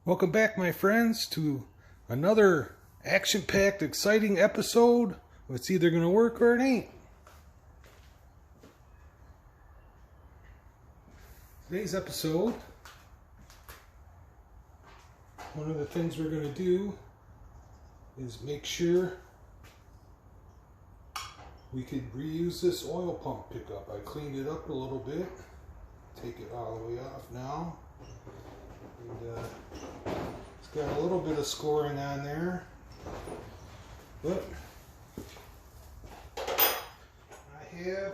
Welcome back, my friends, to another action-packed, exciting episode. It's either going to work or it ain't. Today's episode, one of the things we're going to do is make sure we could reuse this oil pump pickup. I cleaned it up a little bit. Take it all the way off now. And, it's got a little bit of scoring on there, but I have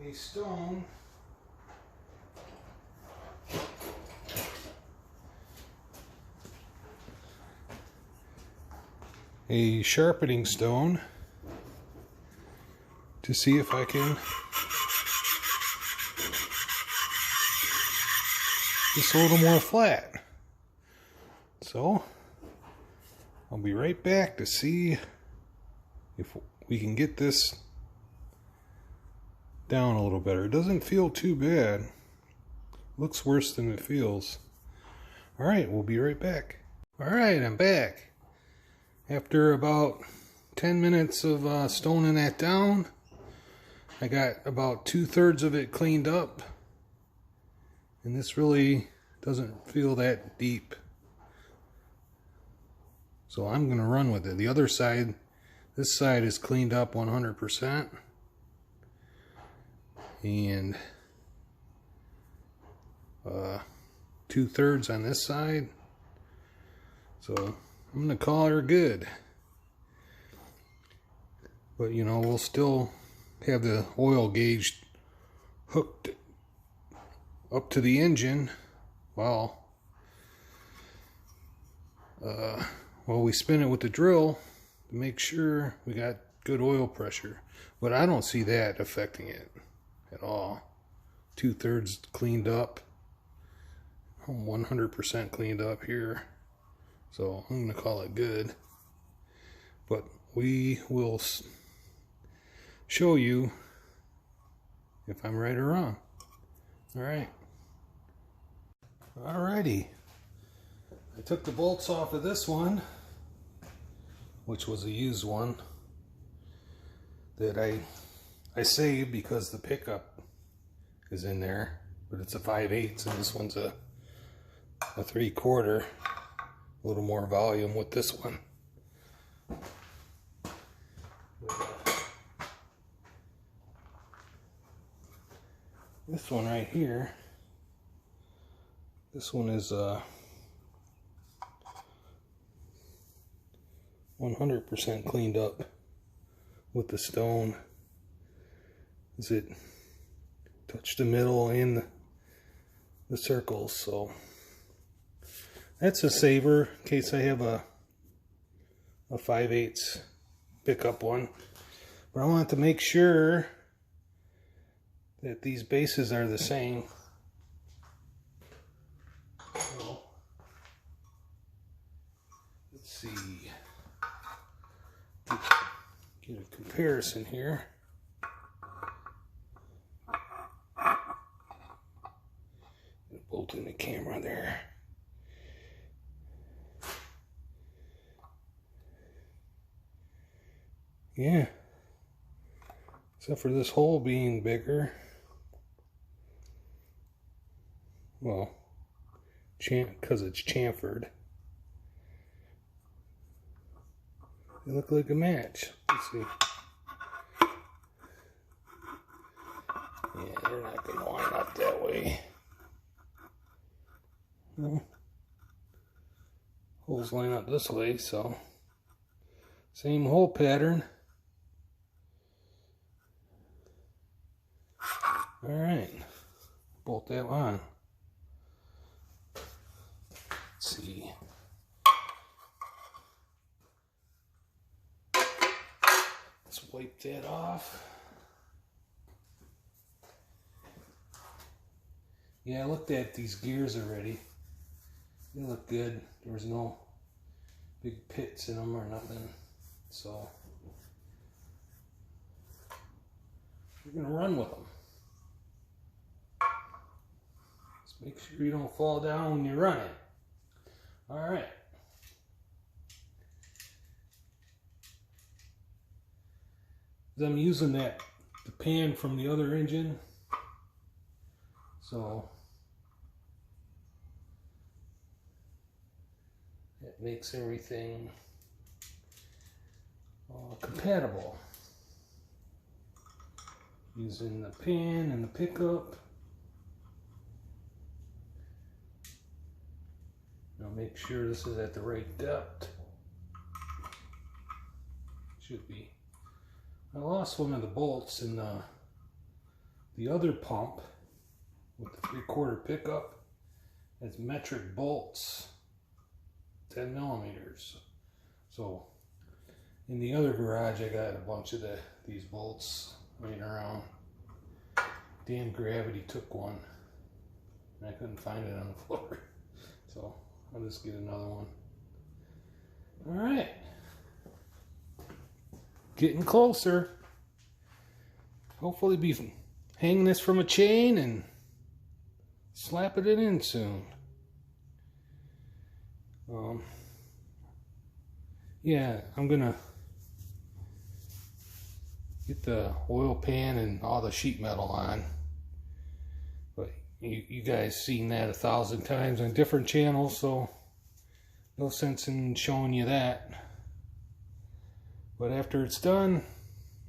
a stone sharpening stone to see if I can just a little more flat. So I'll be right back to see if we can get this down a little better. It doesn't feel too bad. Looks worse than it feels. Alright, we'll be right back. Alright, I'm back. After about 10 minutes of stoning that down, I got about 2/3 of it cleaned up. And this really doesn't feel that deep. So I'm going to run with it. The other side, this side is cleaned up 100%. And 2/3 on this side. So I'm going to call her good. But you know, we'll still have the oil gauge hooked up to the engine while we spin it with the drill to make sure we got good oil pressure. But I don't see that affecting it at all. 2/3 cleaned up. I'm 100% cleaned up here. So I'm going to call it good. But we will show you if I'm right or wrong. Alright. Alrighty. I took the bolts off of this one, which was a used one that I saved because the pickup is in there, but it's a 5/8 and this one's a 3/4. A little more volume with this one. This one right here, this one is 100% cleaned up with the stone as it touched the middle and the circles. So that's a saver in case I have a 5/8 pickup one. But I want to make sure that these bases are the same. So, let's see. Get a comparison here. Bolt in the camera there. Yeah. Except for this hole being bigger. Well, because it's chamfered. They look like a match. Let's see. Yeah, they're not going to line up that way. No. Holes line up this way, so same hole pattern. Alright, bolt that on. Let's see. Let's wipe that off. Yeah, I looked at these gears already. They look good. There was no big pits in them or nothing. So we're going to run with them. Make sure you don't fall down when you run it. Alright. I'm using the pan from the other engine, so it makes everything compatible. Using the pan and the pickup. Now make sure this is at the right depth. Should be. I lost one of the bolts in the other pump with the 3/4 pickup. It's metric bolts, 10 millimeters. So in the other garage, I got a bunch of these bolts laying around. Damn gravity took one, and I couldn't find it on the floor. So I'll just get another one. All right. Getting closer. Hopefully be hanging this from a chain and slapping it in soon. Yeah, I'm gonna get the oil pan and all the sheet metal on. But you guys seen that 1,000 times on different channels, so no sense in showing you that. But after it's done,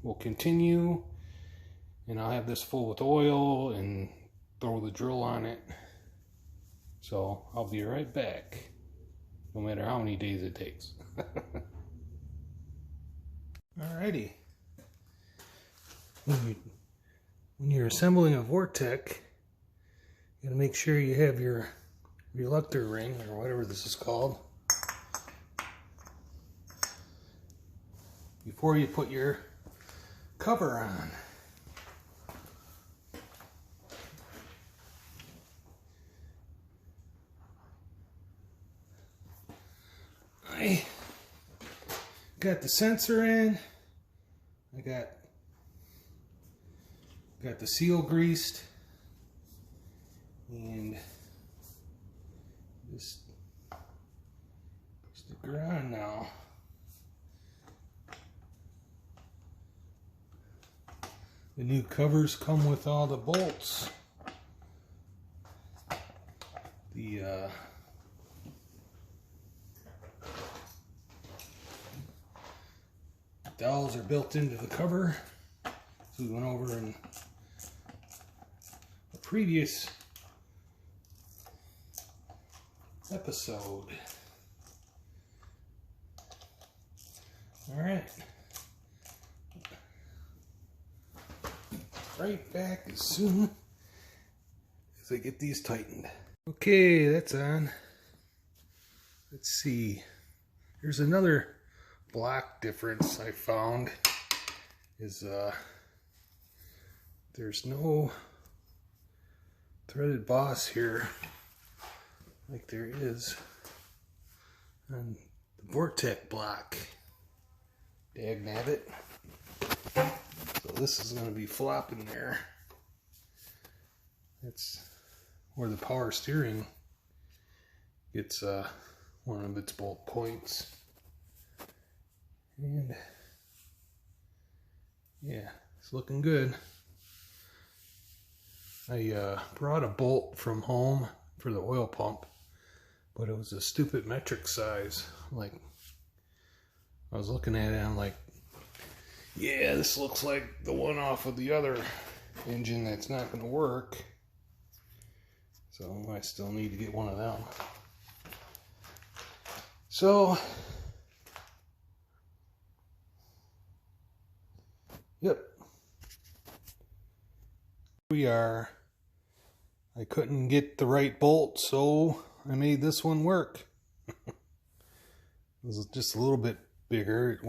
we'll continue, and I'll have this full with oil and throw the drill on it. So I'll be right back, no matter how many days it takes. Alrighty. When you're assembling a Vortec, you gotta make sure you have your reluctor ring, or whatever this is called, before you put your cover on. I got the sensor in. I got the seal greased, and just stick her on now. The new covers come with all the bolts. The dowels are built into the cover. So we went over in a previous episode. All right. Right back as soon as I get these tightened. Okay, that's on. Let's see. There's another block difference I found. Is there's no threaded boss here like there is on the Vortec block. Dagnabbit. So this is going to be flopping there. That's where the power steering gets one of its bolt points. And yeah, it's looking good. I brought a bolt from home for the oil pump, but it was a stupid metric size. Like, I was looking at it and I'm like, yeah, this looks like the one off of the other engine that's not going to work. So I still need to get one of them. So, yep. We are. I couldn't get the right bolt, so I made this one work. It was just a little bit bigger. It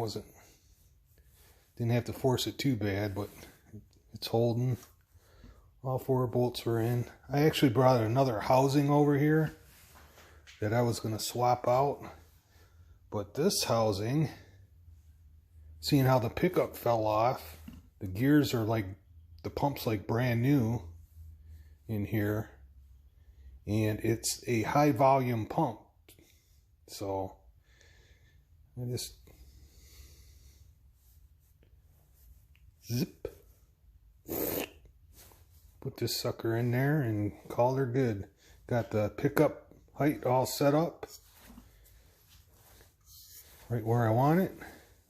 didn't have to force it too bad, but it's holding. All 4 bolts were in. I actually brought another housing over here that I was going to swap out. But this housing, seeing how the pickup fell off, the gears are like, the pump's like brand new in here. and it's a high volume pump. So I just zip, put this sucker in there and call her good. Got the pickup height all set up right where I want it.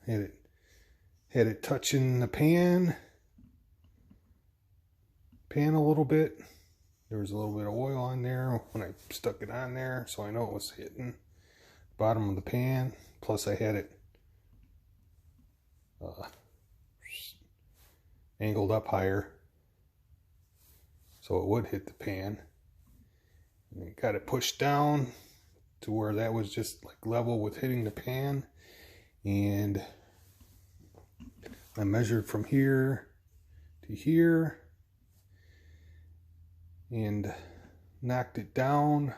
Had it touching the pan a little bit. There was a little bit of oil on there when I stuck it on there, so I know it was hitting the bottom of the pan. Plus I had it angled up higher so it would hit the pan. And I got it pushed down to where that was just like level with hitting the pan, and I measured from here to here and knocked it down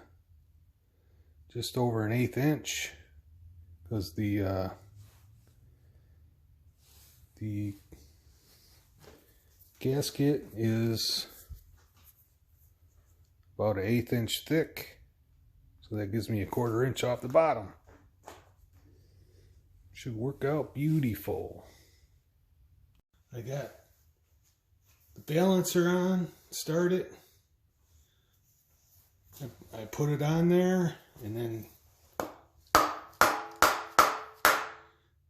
just over 1/8 inch, because the gasket is about 1/8 inch thick, so that gives me 1/4 inch off the bottom. Should work out beautiful. I got the balancer on, start it. I put it on there, and then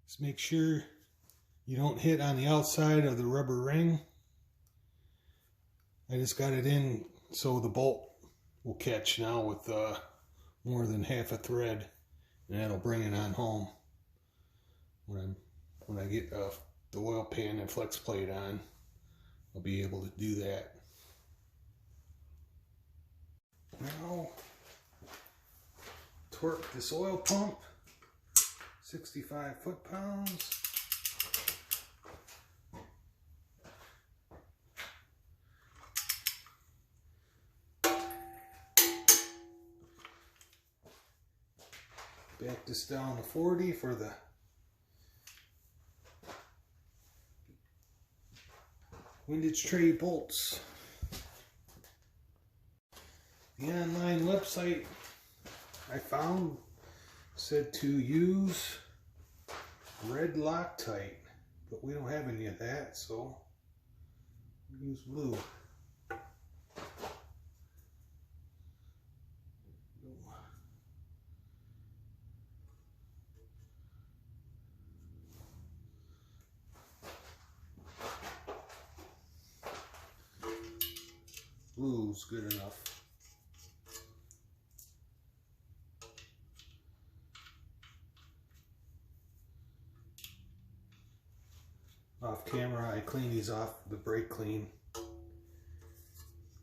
just make sure you don't hit on the outside of the rubber ring. I just got it in so the bolt will catch now with more than half a thread, and that'll bring it on home. When I get the oil pan and flex plate on, I'll be able to do that. Now, torque this oil pump, 65 foot-pounds. Back this down to 40 for the windage tray bolts. The online website I found said to use red Loctite, but we don't have any of that, so we use blue. Blue's good enough. Off camera, I clean these off the brake clean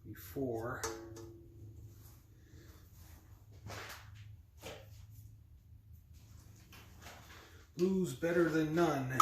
before. Blue's better than none.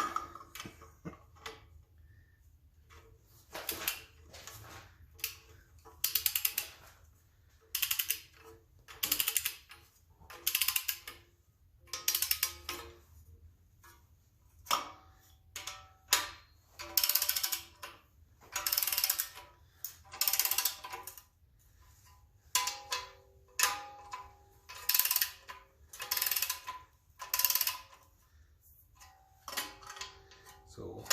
So,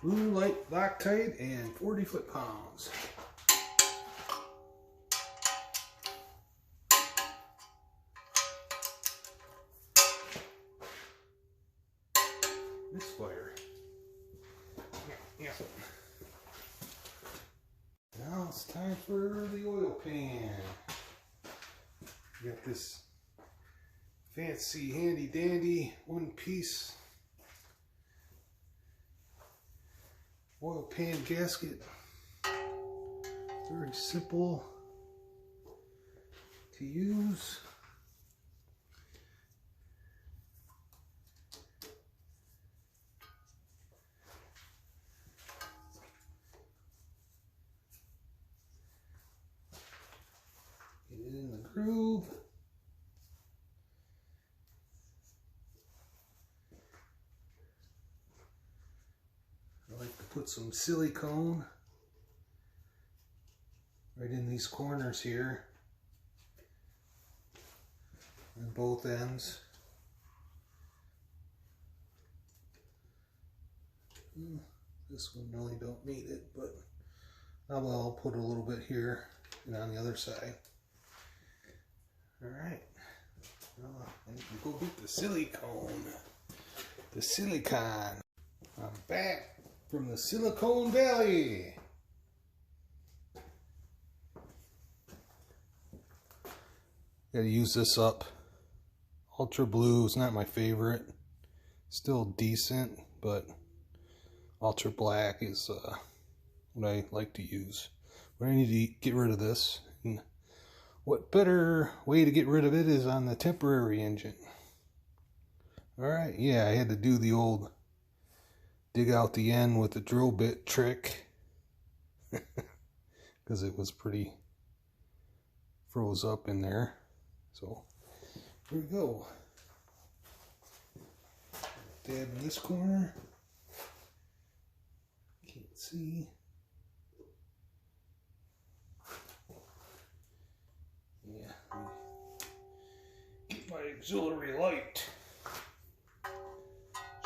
blue light Loctite and 40 foot-pounds. Misfire. Yeah. Now it's time for the oil pan. Got this fancy, handy dandy one-piece oil pan gasket. Very simple to use. Get it in the groove. I like to put some silicone right in these corners here on both ends. This one really don't need it, but I'll put a little bit here and on the other side. Alright, I need to go get the silicone. The silicone. I'm back from the Silicon Valley. Gotta use this up. Ultra blue is not my favorite. Still decent, but ultra black is what I like to use. But I need to get rid of this. And what better way to get rid of it is on the temporary engine. Alright, yeah, I had to do the old dig out the end with the drill bit trick. Because it was pretty froze up in there. So, here we go. Dab in this corner. Can't see. Yeah, get my auxiliary light.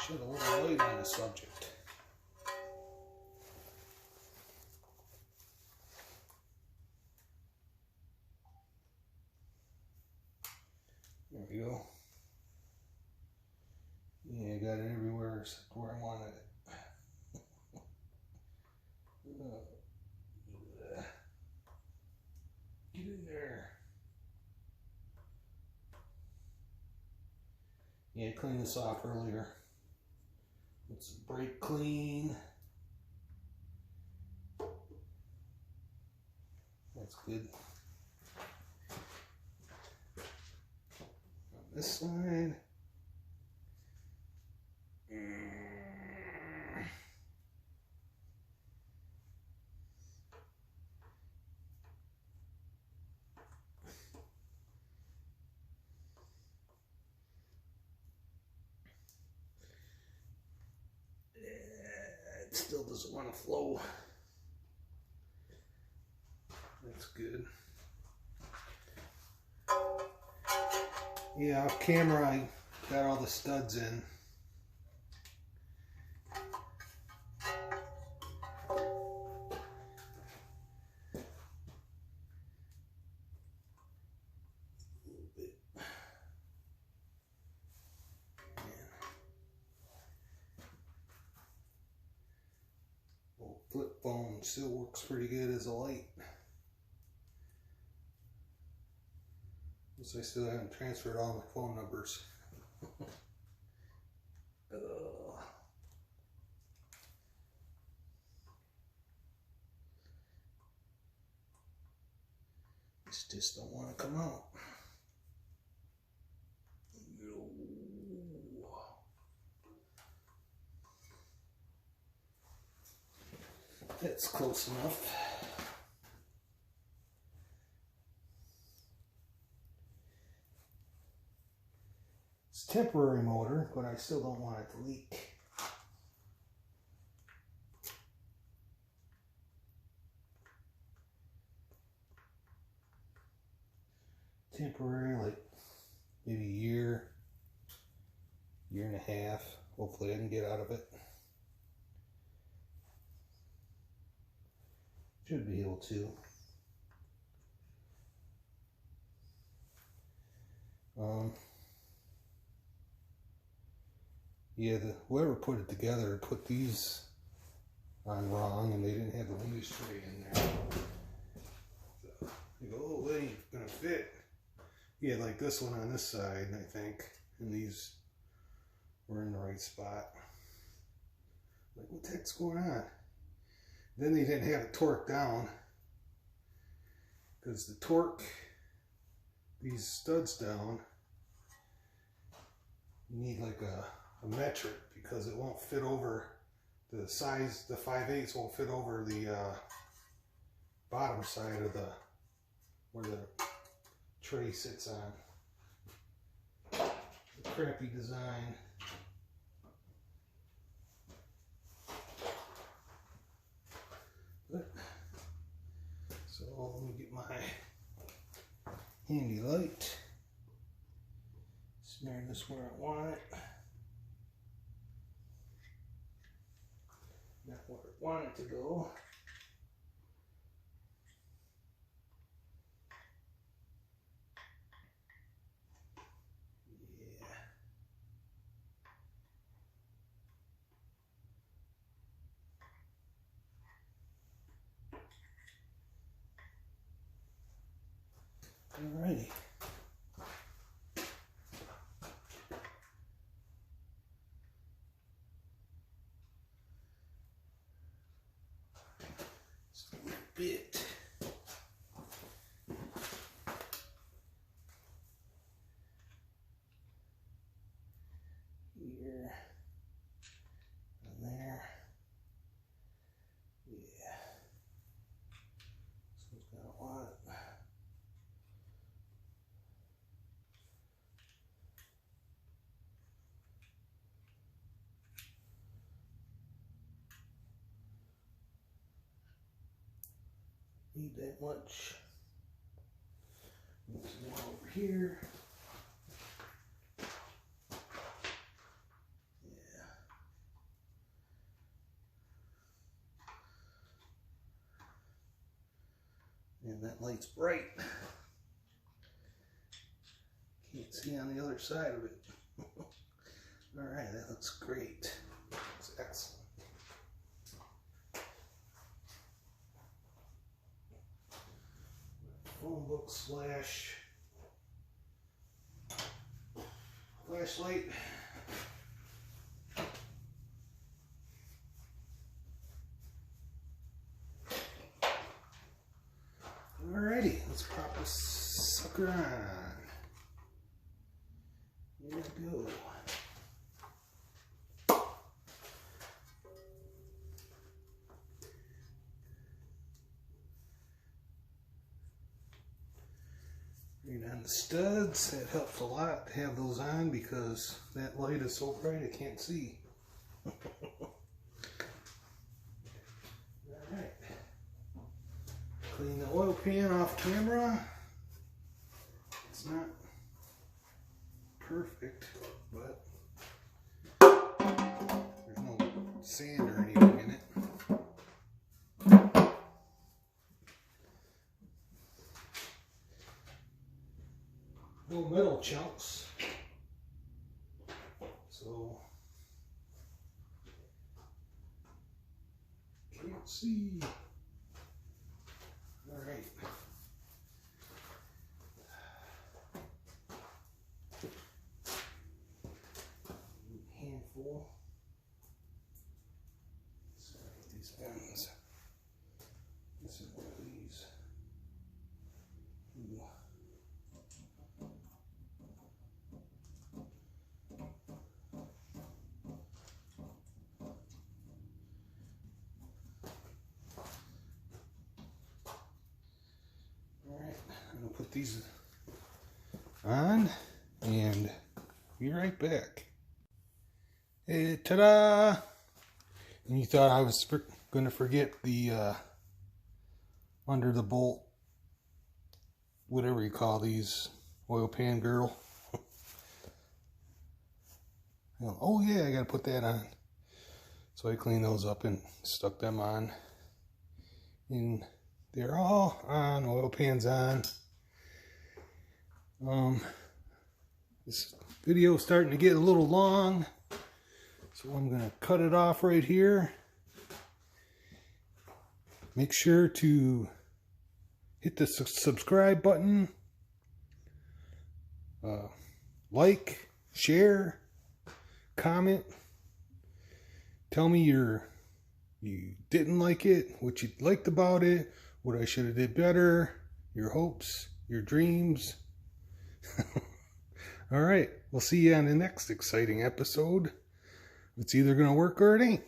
Shed a little light on the subject. There we go. Yeah, I got it everywhere except where I wanted it. Get in there. Yeah, I cleaned this off earlier. With some brake clean. That's good. On this side. It still doesn't want to flow. That's good. Yeah, off camera I got all the studs in. Flip phone still works pretty good as a light. Guess I still haven't transferred all my phone numbers. These just don't want to come out. That's close enough. It's a temporary motor, but I still don't want it to leak. Temporary, like maybe a year, year and a half. Hopefully I can get out of it. Should be able to. Yeah, whoever put it together put these on wrong, and they didn't have the leash tray in there. So you go, oh, they ain't gonna fit. Yeah, like this one on this side, I think, and these were in the right spot. Like, what the heck's going on? Then they didn't have it torqued down, because to torque these studs down, you need like a metric, because it won't fit over the size. The 5/8 won't fit over the bottom side of the where the tray sits on. The crappy design. But, so let me get my handy light. Snare this where I want it. Not where I want it to go. Alrighty. Just a little bit. Here and there. Yeah. So it's got a lot. Need that much. Move some more over here. Yeah. And that light's bright. Can't see on the other side of it. Alright, that looks great. That's excellent. Phone book slash flashlight. Alrighty, let's pop this sucker on. Here we go. Right on the studs. That helps a lot to have those on because that light is so bright I can't see. Alright. Clean the oil pan off camera. It's not perfect, but there's no sand or anything in it. No metal chunks, so can't see. All right. Handful. Sorry, these ends. This is one of these. Ooh. Put these on and be right back. Hey, ta-da! And you thought I was going to forget the under the bolt, whatever you call these, oil pan girdle. Oh yeah, I got to put that on. So I cleaned those up and stuck them on. And they're all on, oil pans on. This video is starting to get a little long, so I'm going to cut it off right here. Make sure to hit the subscribe button, like, share, comment, tell me you didn't like it, what you liked about it, what I should have did better, your hopes, your dreams. Alright, we'll see you on the next exciting episode. It's either going to work or it ain't.